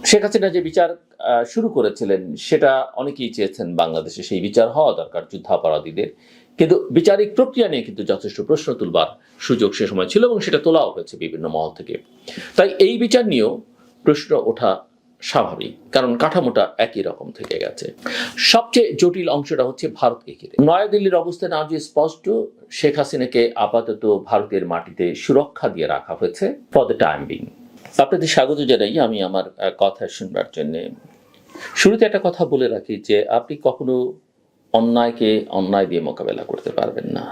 শেখ হাসিনা যে বিচার শুরু করেছিলেন সেটা অনেকেই চেয়েছেন বাংলাদেশে সেই বিচার হওয়া দরকার যুদ্ধাপরাধীদের, কিন্তু বিচারিক প্রক্রিয়া নিয়ে কিন্তু যথেষ্ট প্রশ্ন তুলবার সুযোগ সে সময় ছিল এবং সেটা তোলাও হয়েছে বিভিন্ন মহল থেকে। তাই এই বিচার নিয়েও প্রশ্ন ওঠা স্বাভাবিক, কারণ কাঠামোটা একই রকম থেকে গেছে। সবচেয়ে জটিল অংশটা হচ্ছে ভারতকে ঘিরে। নয়াদিল্লির অবস্থান আজ স্পষ্ট, শেখ হাসিনাকে আপাতত ভারতের মাটিতে সুরক্ষা দিয়ে রাখা হয়েছে ফর দ্য টাইম বিং। আপনাদের স্বাগত জানাই আমি আমার কথা শুনবার জন্য। শুরুতে একটা কথা বলে রাখি যে আপনি কখনো অন্যায়কে অন্যায় দিয়ে মোকাবেলা করতে পারবেন না,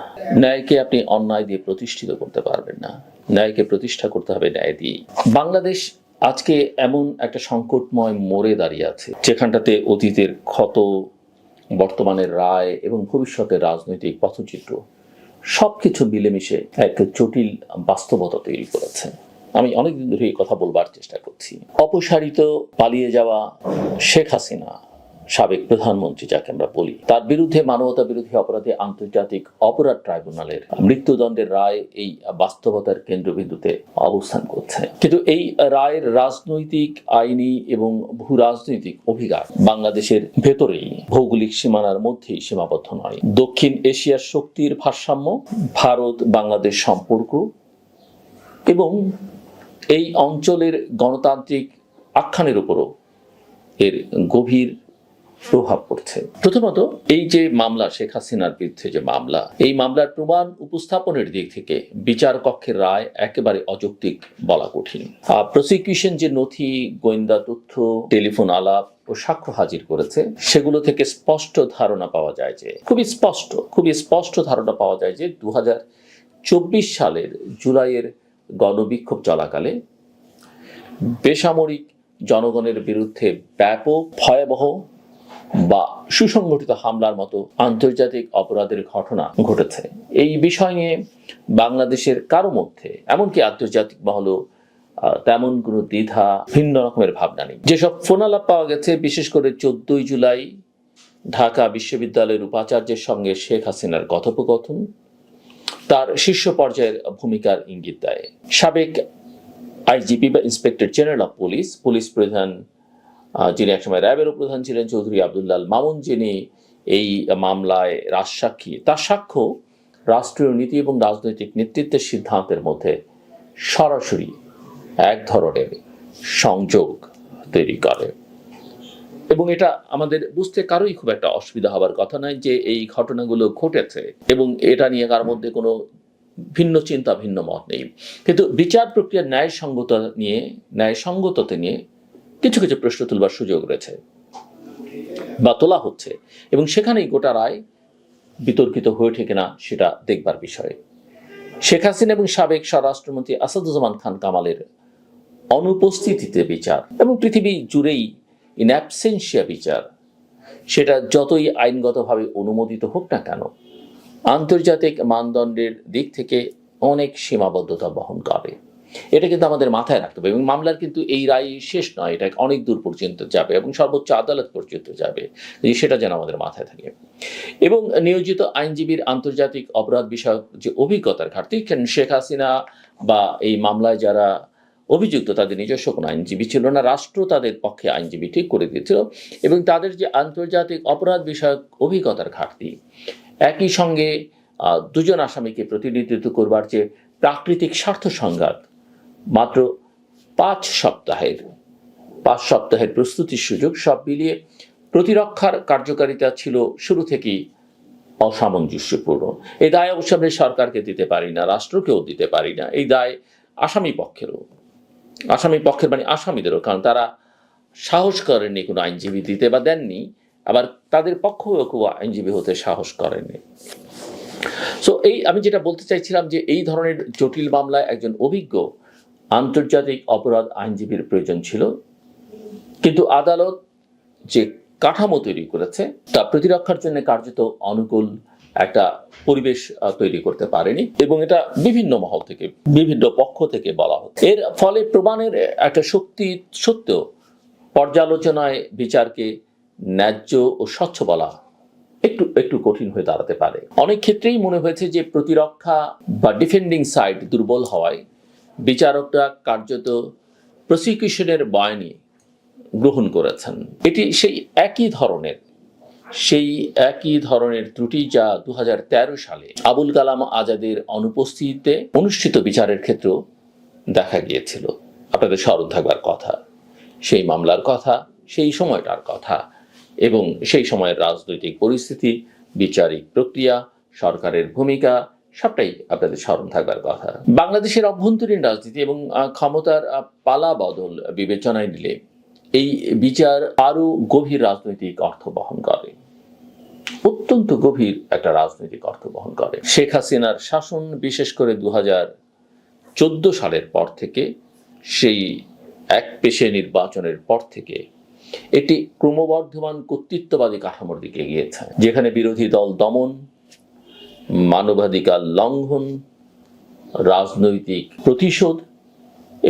ন্যায়কে আপনি অন্যায় দিয়ে প্রতিষ্ঠিত করতে পারবেন না, ন্যায়কে প্রতিষ্ঠা করতে হবে ন্যায় দিয়ে। বাংলাদেশ আজকে এমন একটা সংকটময় মোড়ে দাঁড়িয়ে আছে যেখানটাতে অতীতের ক্ষত, বর্তমানের রায় এবং ভবিষ্যতের রাজনৈতিক পথচিত্র সবকিছু মিলেমিশে এক জটিল বাস্তবতা তৈরি করেছে। আমি অনেকদিন ধরে এই কথা বলবার চেষ্টা করছি। অপসারিত পালিয়ে যাওয়া শেখ হাসিনা, সাবেক প্রধানমন্ত্রী যাকে আমরা বলি, তার বিরুদ্ধে মানবতা বিরোধী অপরাধে আন্তর্জাতিক অপরাধ ট্রাইব্যুনালের মৃত্যুদণ্ডের রায় এই বাস্তবতার কেন্দ্রবিন্দুতে অবস্থান করছে। কিন্তু এই রায়ের রাজনৈতিক, আইনি এবং ভূ রাজনৈতিক অভিঘাত বাংলাদেশের ভেতরেই, ভৌগোলিক সীমানার মধ্যেই সীমাবদ্ধ নয়। দক্ষিণ এশিয়ার শক্তির ভারসাম্য, ভারত বাংলাদেশ সম্পর্ক এবং এই অঞ্চলের গণতান্ত্রিক আখ্যানের উপরও এর গভীর প্রভাব পড়ছে। প্রথমত, এই যে মামলা, শেখ হাসিনার বিরুদ্ধে যে মামলা, এই মামলার প্রমাণ উপস্থাপনের দিক থেকে বিচার কক্ষের রায় একেবারে অযৌক্তিক বলা কঠিন। প্রসিকিউশন যে নথি, গোয়েন্দা তথ্য, টেলিফোন আলাপ ও সাক্ষ্য হাজির করেছে, সেগুলো থেকে স্পষ্ট ধারণা পাওয়া যায় যে, খুবই স্পষ্ট ধারণা পাওয়া যায় যে 2024 সালের জুলাইয়ের গণবিক্ষোভ চলাকালে বেসামরিক জনগণের বিরুদ্ধে ব্যাপক, ভয়াবহ বা সুসংগঠিত হামলার মতো আন্তর্জাতিক অপরাধের ঘটনা ঘটেছে। এই বিষয় নিয়ে বাংলাদেশের কারো মধ্যে, এমনকি আন্তর্জাতিক মহলেও তেমন কোনো দ্বিধা, ভিন্ন রকমের ভাবনা নেই। যেসব ফোনালাপ পাওয়া গেছে, বিশেষ করে 14 জুলাই ঢাকা বিশ্ববিদ্যালয়ের উপাচার্যের সঙ্গে শেখ হাসিনার কথোপকথন তার শীর্ষ পর্যায়ের ভূমিকার ইঙ্গিত দেয়। সাবেক আইজিপি বা inspector general of police, police প্রধান যিনি একসময় র্যাবেরও প্রধান ছিলেন, চৌধুরী আবদুল্লাহ মামুন, যিনি এই মামলায় রাজসাক্ষী, তার সাক্ষ্য রাষ্ট্রীয় নীতি এবং রাজনৈতিক নেতৃত্বের সিদ্ধান্তের মধ্যে সরাসরি এক ধরনের সংযোগ তৈরি করে। এবং এটা আমাদের বুঝতে কারোই খুব একটা অসুবিধা হবার কথা নয় যে এই ঘটনাগুলো ঘটেছে এবং এটা নিয়ে কার মধ্যে কোনো ভিন্ন চিন্তা, ভিন্ন মত নেই। কিন্তু বিচার প্রক্রিয়ার ন্যায়সঙ্গততা নিয়ে কিছু কিছু প্রশ্ন তুলবার সুযোগ রয়েছে বা তোলা হচ্ছে, এবং সেখানেই গোটা রায় বিতর্কিত হয়ে ওঠে কিনা সেটা দেখবার বিষয়। শেখ হাসিনা এবং সাবেক স্বরাষ্ট্রমন্ত্রী আসাদুজ্জামান খান কামালের অনুপস্থিতিতে বিচার এবং পৃথিবী জুড়েই ইন অ্যাবসেন্সিয়া বিচার, সেটা যতই আইনগতভাবে অনুমোদিত হোক না কেন, আন্তর্জাতিক মানদণ্ডের দিক থেকে অনেক সীমাবদ্ধতা বহন করে। এটা কিন্তু আমাদের মাথায় রাখতে হবে। এবং মামলার কিন্তু এই রায় শেষ নয়, এটা অনেক দূর পর্যন্ত যাবে এবং সর্বোচ্চ আদালত পর্যন্ত যাবে, সেটা যেন আমাদের মাথায় থাকে। এবং নিয়োজিত আইনজীবীর আন্তর্জাতিক অপরাধ বিষয়ক যে অভিজ্ঞতার ঘাটতি, শেখ হাসিনা বা এই মামলায় যারা অভিযুক্ত তাদের নিজস্ব কোনো আইনজীবী ছিল না, রাষ্ট্র তাদের পক্ষে আইনজীবী ঠিক করে দিয়েছিল, এবং তাদের যে আন্তর্জাতিক অপরাধ বিষয়ক অভিজ্ঞতার ঘাটতি, একই সঙ্গে দুজন আসামিকে প্রতিনিধিত্ব করবার যে প্রাকৃতিক স্বার্থ সংঘাত, মাত্র 5 সপ্তাহের প্রস্তুতির সুযোগ, সব মিলিয়ে প্রতিরক্ষার কার্যকারিতা ছিল শুরু থেকেই অসামঞ্জস্যপূর্ণ। এই দায় অবশ্য আমরা সরকারকে দিতে পারি না, রাষ্ট্রকেও দিতে পারি না, এই দায় আসামি পক্ষের মানে আসামিদেরও, কারণ তারা সাহস করেননি কোনো আইনজীবী দিতে বা দেননি, আবার তাদের পক্ষেও কেউ আইনজীবী হতে সাহস করেননি। সো আমি যেটা বলতে চাইছিলাম যে এই ধরনের জটিল মামলায় একজন অভিজ্ঞ আন্তর্জাতিক অপরাধ আইনজীবীর প্রয়োজন ছিল, কিন্তু আদালত যে কাঠামো তৈরি করেছে তা প্রতিরক্ষার জন্য কার্যত অনুকূল একটা পরিবেশ তৈরি করতে পারেনি, এবং এটা বিভিন্ন মহল থেকে, বিভিন্ন পক্ষ থেকে বলা হচ্ছে। এর ফলে প্রমাণের একটা শক্তি সত্ত্বেও পর্যালোচনায় বিচারকে ন্যায্য ও স্বচ্ছ বলা একটু কঠিন হয়ে দাঁড়াতে পারে। অনেক ক্ষেত্রেই মনে হয়েছে যে প্রতিরক্ষা বা ডিফেন্ডিং সাইড দুর্বল হওয়ায় বিচারকরা কার্যত প্রসিকিউশনের বয়ানে গ্রহণ করেছেন। এটি সেই একই ধরনের ত্রুটি যা 2013 সালে আবুল কালাম আজাদের অনুপস্থিতিতে অনুষ্ঠিত বিচারের ক্ষেত্রেও দেখা গিয়েছিল। আপনাদের স্মরণ থাকবার কথা, সেই মামলার কথা, সেই সময়টার কথা এবং সেই সময়ের রাজনৈতিক পরিস্থিতি, বিচারিক প্রক্রিয়া, সরকারের ভূমিকা সবটাই আপনাদের স্মরণ থাকবার কথা। বাংলাদেশের অভ্যন্তরীণ রাজনীতি এবং ক্ষমতার পালা বদল বিবেচনায় নিলে এই বিচার আরো গভীর রাজনৈতিক অর্থ বহন করে, অত্যন্ত গভীর একটা রাজনৈতিক অর্থ বহন করে। শেখ হাসিনার শাসন, বিশেষ করে 2014 সালের পর থেকে, সেই এক পেশে নির্বাচনের পর থেকে একটি ক্রমবর্ধমান কর্তৃত্ববাদী কাঠামোর দিকে গিয়েছে, যেখানে বিরোধী দল দমন, মানবাধিকার লঙ্ঘন, রাজনৈতিক প্রতিশোধ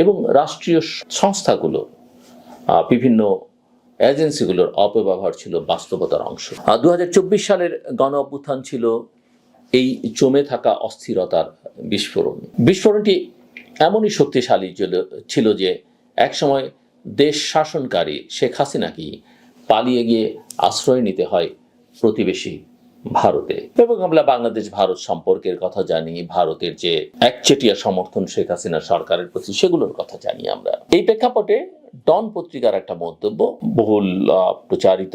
এবং রাষ্ট্রীয় সংস্থাগুলো, বিভিন্ন এজেন্সিগুলোর অপব্যবহার ছিল বাস্তবতার অংশ। 2024 সালের গণ অভ্যুত্থান ছিল এই জমে থাকা অস্থিরতার বিস্ফোরণটি এমনই শক্তিশালী ছিল যে একসময় দেশ শাসনকারী শেখ হাসিনাকে পালিয়ে গিয়ে আশ্রয় নিতে হয় প্রতিবেশী ভারতে। এবং আমরা বাংলাদেশ ভারত সম্পর্কের কথা জানি, ভারতের যে একচেটিয়া সমর্থন শেখ হাসিনা সরকারের প্রতি, সেগুলোর কথা জানি আমরা। এই প্রেক্ষাপটে ডন পত্রিকার একটা মন্তব্য, বহুল প্রচারিত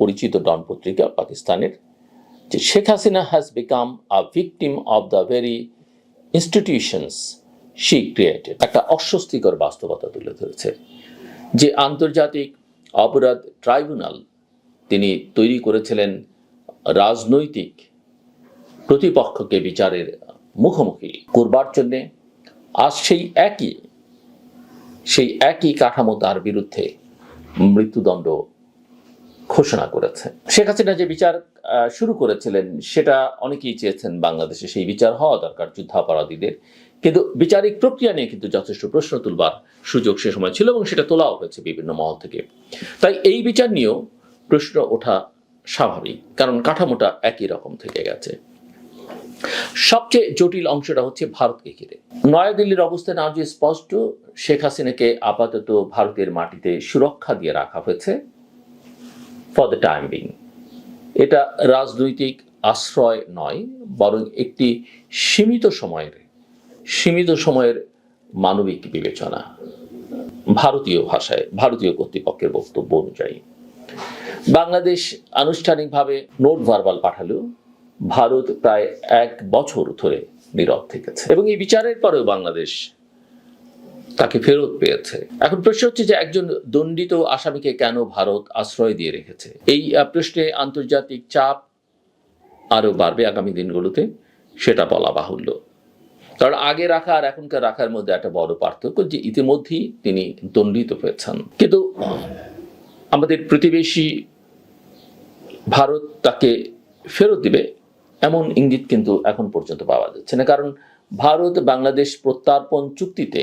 পরিচিত ডন পত্রিকা পাকিস্তানের, যে Sheikh Hasina has become a victim of the very institutions she created. একটা অস্বস্তিকর বাস্তবতা তুলে ধরেছে যে আন্তর্জাতিক অপরাধ ট্রাইব্যুনাল তিনি তৈরি করেছিলেন রাজনৈতিক প্রতিপক্ষকে বিচারের মুখোমুখি করবার জন্য, আজ সেই একই কাঠামো তার বিরুদ্ধে মৃত্যুদণ্ড ঘোষণা করেছে। শেখ হাসিনা যে বিচার শুরু করেছিলেন সেটা অনেকেই চেয়েছেন বাংলাদেশে সেই বিচার হওয়া দরকার যুদ্ধাপরাধীদের, কিন্তু বিচারিক প্রক্রিয়া নিয়ে কিন্তু যথেষ্ট প্রশ্ন তুলবার সুযোগ সে সময় ছিল এবং সেটা তোলাও হয়েছে বিভিন্ন মহল থেকে। তাই এই বিচার নিয়েও প্রশ্ন ওঠা স্বাভাবিক, কারণ কাঠামোটা একই রকম থেকে গেছে। সবচেয়ে জটিল অংশটা হচ্ছে ভারতকে ঘিরে। নয়াদিল্লির অবস্থান আজ স্পষ্ট, শেখ হাসিনাকে আপাতত ভারতের মাটিতে সুরক্ষা দিয়ে রাখা হয়েছে ফর দ্য টাইম বিং। এটা রাজনৈতিক আশ্রয় নয়, বরং একটি সীমিত সময়ের মানবিক বিবেচনা। ভারতীয় ভাষায়, ভারতীয় কর্তৃপক্ষের বক্তব্য অনুযায়ী বাংলাদেশ আনুষ্ঠানিকভাবে নোট ভার্বাল পাঠালেও ভারত প্রায় 1 বছর ধরে নীরব থেকেছে এবং এই বিচারের পরেও বাংলাদেশ তাকে ফেরত পেয়েছে। এখন প্রশ্ন হচ্ছে যে একজন দণ্ডিত আসামিকে কেন ভারত আশ্রয় দিয়ে রেখেছে। এই প্রশ্নে আন্তর্জাতিক চাপ আরো বাড়বে আগামী দিনগুলোতে, সেটা বলা বাহুল্য। কারণ আগে রাখা আর এখনকার রাখার মধ্যে একটা বড় পার্থক্য, যে ইতিমধ্যেই তিনি দণ্ডিত হয়েছেন, কিন্তু আমাদের প্রতিবেশী ভারত তাকে ফেরত দিবে এমন ইঙ্গিত কিন্তু এখন পর্যন্ত পাওয়া যাচ্ছে না। কারণ ভারত বাংলাদেশ প্রত্যার্পণ চুক্তিতে,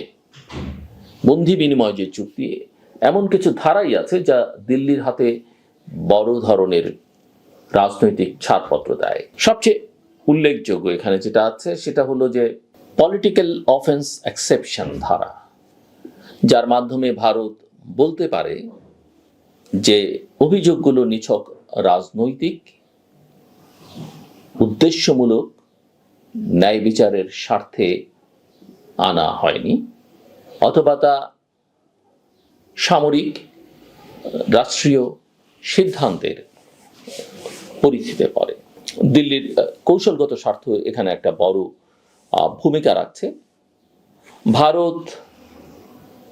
বন্দি বিনিময় যে চুক্তি, এমন কিছু ধারাই আছে যা দিল্লির হাতে বড় ধরনের রাজনৈতিক ছাড়পত্র দেয়। সবচেয়ে উল্লেখযোগ্য এখানে যেটা আছে সেটা হলো যে পলিটিক্যাল অফেন্স এক্সেপশন ধারা, যার মাধ্যমে ভারত বলতে পারে যে অভিযোগগুলো নিছক রাজনৈতিক, উদ্দেশ্যমূলক, ন্যায় বিচারের স্বার্থে আনা হয়নি, অথবা তা সামরিক রাষ্ট্রীয় সিদ্ধান্তের পরিধিতে পড়ে। দিল্লির কৌশলগত স্বার্থ এখানে একটা বড় ভূমিকা রাখছে। ভারত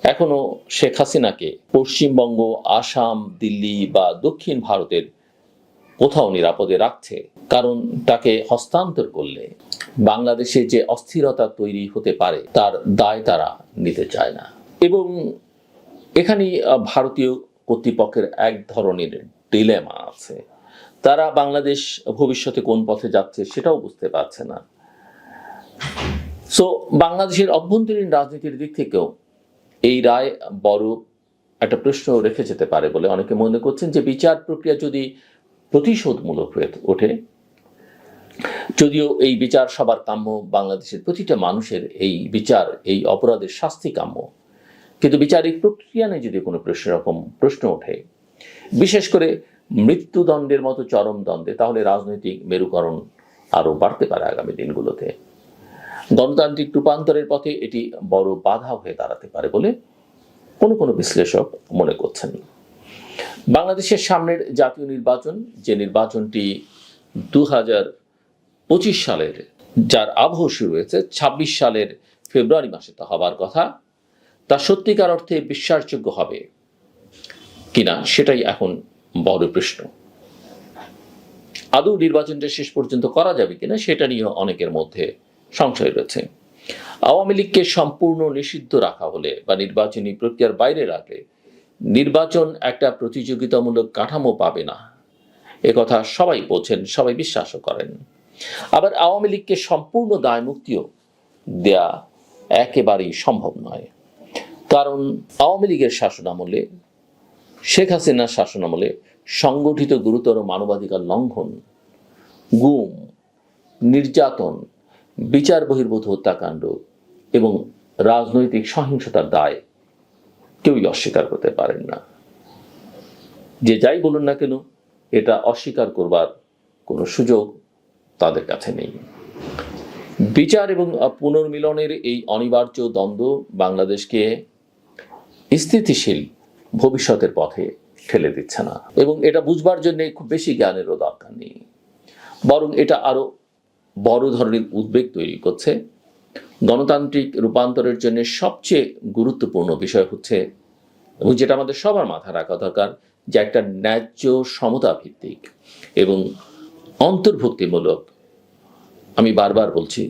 এখনো শেখ হাসিনাকে পশ্চিমবঙ্গ, আসাম, দিল্লি বা দক্ষিণ ভারতের কোথাও নিরাপদে রাখছে, কারণ তাকে হস্তান্তর করলে বাংলাদেশে যে অস্থিরতা তৈরি হতে পারে তার দায় তারা নিতে চায় না। এবং এখানেই ভারতীয় কর্তৃপক্ষের এক ধরনের ডিলেমা আছে, তারা বাংলাদেশ ভবিষ্যতে কোন পথে যাচ্ছে সেটাও বুঝতে পারছে না। সো বাংলাদেশের অভ্যন্তরীণ রাজনীতির দিক থেকেও এই রায় বড় একটা প্রশ্ন রেখে যেতে পারে বলে অনেকে মনে করছেন, যে বিচার প্রক্রিয়া যদি প্রতিশোধমূলক হয়ে ওঠে, যদিও এই বিচার সবার কাম্য, বাংলাদেশের প্রতিটা মানুষের এই বিচার, এই অপরাধের শাস্তি কাম্য, কিন্তু বিচারিক প্রক্রিয়া নিয়ে যদি কোনো প্রশ্ন ওঠে, বিশেষ করে মৃত্যুদণ্ডের মতো চরম দ্বন্দ্বে, তাহলে রাজনৈতিক মেরুকরণ আরো বাড়তে পারে আগামী দিনগুলোতে। গণতান্ত্রিক রূপান্তরের পথে এটি বড় বাধা হয়ে দাঁড়াতে পারে বলে কোনো বিশ্লেষক মনে করছেন। বাংলাদেশের সামনের জাতীয় নির্বাচন, যে নির্বাচনটি 2025 সালের, যার আবহ শুরু হয়েছে 26 সালের ফেব্রুয়ারি মাসে তা হবার কথা, তা সত্যিকার অর্থে বিশ্বাসযোগ্য হবে কিনা সেটাই এখন বড় প্রশ্ন। আদৌ নির্বাচনটা শেষ পর্যন্ত করা যাবে কিনা সেটা নিয়ে অনেকের মধ্যে সংশয় রয়েছে। আওয়ামী লীগকে সম্পূর্ণ নিষিদ্ধ রাখা হলে বা নির্বাচনী প্রক্রিয়ার বাইরে রাখলে নির্বাচন একটা প্রতিযোগিতামূলক কাঠামো পাবে না, একথা সবাই বোঝেন, সবাই বিশ্বাসও করেন। আবার আওয়ামী লীগকে সম্পূর্ণ দায় মুক্তিও দেয়া একেবারেই সম্ভব নয়, কারণ আওয়ামী লীগের শাসনামলে, শেখ হাসিনার শাসনামলে সংগঠিত গুরুতর মানবাধিকার লঙ্ঘন, গুম, নির্যাতন, বিচার বহির্ভূত হত্যাকাণ্ড এবং রাজনৈতিক সহিংসতার দায় কেউই অস্বীকার করতে পারেন না। যে যাই বলুন না কেন, এটা অস্বীকার করবার কোনো সুযোগ তাদের কাছে নেই। বিচার এবং পুনর্মিলনের এই অনিবার্য দ্বন্দ্ব বাংলাদেশকে স্থিতিশীল ভবিষ্যতের পথে ঠেলে দিচ্ছে না, এবং এটা বুঝবার জন্য খুব বেশি জ্ঞানেরও দরকার নেই, বরং এটা আরো বড় ধরনের উদ্বেগ তৈরি করছে। গণতান্ত্রিক রূপান্তরের জন্য সবচেয়ে গুরুত্বপূর্ণ বিষয় হচ্ছে, এবং যেটা আমাদের সবার মাথায় রাখা দরকার, যে একটা ন্যায্য সমতা ভিত্তিক এবং অন্তর্ভুক্তিমূলক, আমি বারবার বলছি,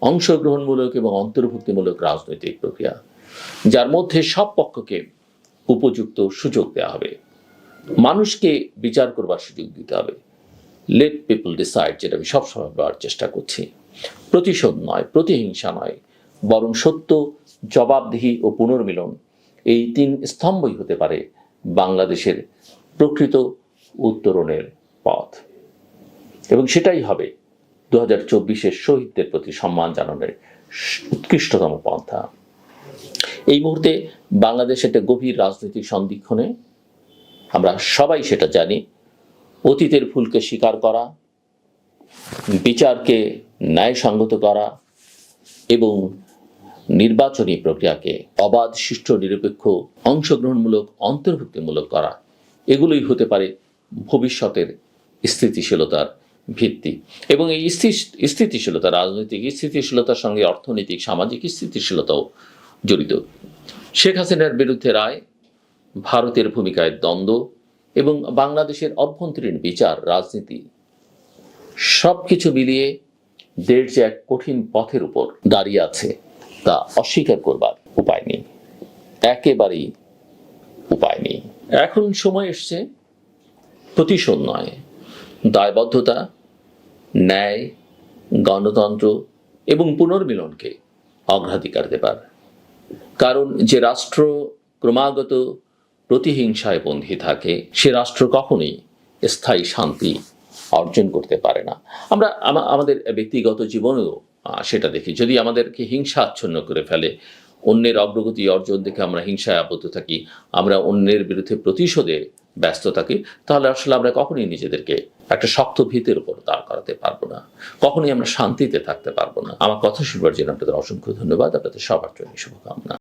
অংশগ্রহণমূলক এবং অন্তর্ভুক্তিমূলক রাজনৈতিক প্রক্রিয়া, যার মধ্যে সব পক্ষকে উপযুক্ত সুযোগ দেওয়া হবে, মানুষকে বিচার করবার সুযোগ দিতে হবে। লেট পিপল ডিসাইড, যেটা আমি সবসময় বলার চেষ্টা করছি। প্রতিশোধ নয়, প্রতিহিংসা নয়, বরং সত্য, জবাবদিহি ও পুনর্মিলন, এই 3 স্তম্ভই হতে পারে বাংলাদেশের প্রকৃত উত্তরণের পথ, এবং সেটাই হবে 2024-এর শহীদদের প্রতি সম্মান জানানোর উৎকৃষ্টতম পন্থা। এই মুহূর্তে বাংলাদেশ একটা গভীর রাজনৈতিক সন্দিক্ষণে, আমরা সবাই সেটা জানি। অতীতের ভুলকে স্বীকার করা, বিচারকে ন্যায়সঙ্গত করা এবং নির্বাচনী প্রক্রিয়াকে অবাধ, সুষ্ঠু, নিরপেক্ষ, অংশগ্রহণমূলক, অন্তর্ভুক্তিমূলক করা, এগুলোই হতে পারে ভবিষ্যতের স্থিতিশীলতার ভিত্তি। এবং এই স্থিতিশীলতা, রাজনৈতিক স্থিতিশীলতার সঙ্গে অর্থনৈতিক, সামাজিক স্থিতিশীলতাও জড়িত। শেখ হাসিনার বিরুদ্ধে রায়, ভারতের ভূমিকায় দ্বন্দ্ব এবং বাংলাদেশের অভ্যন্তরীণ বিচার, রাজনীতি, সবকিছু মিলিয়ে দেশ যে এক কঠিন পথের উপর দাঁড়িয়ে আছে তা অস্বীকার করবার উপায় নেই, একেবারেই উপায় নেই। এখন সময় এসছে প্রতিশোধ নয়, দায়বদ্ধতা, ন্যায়, গণতন্ত্র এবং পুনর্মিলনকে অগ্রাধিকার দেবার। কারণ যে রাষ্ট্র ক্রমাগত প্রতিহিংসায় বন্দী থাকে, সে রাষ্ট্র কখনোই স্থায়ী শান্তি অর্জন করতে পারে না। আমরা আমাদের ব্যক্তিগত জীবনেও সেটা দেখি। যদি আমাদেরকে হিংসা আচ্ছন্ন করে ফেলে, অন্যের অগ্রগতি অর্জন দেখে আমরা হিংসায় আবদ্ধ থাকি, আমরা অন্যের বিরুদ্ধে প্রতিশোধে ব্যস্ত থাকি, তাহলে আসলে আমরা কখনোই নিজেদেরকে একটা শক্ত ভিতের উপর দাঁড় করাতে পারবো না, কখনোই আমরা শান্তিতে থাকতে পারবো না। আমার কথা শুনবার জন্য আপনাদের অসংখ্য ধন্যবাদ, আপনাদের সবার জন্য শুভকামনা।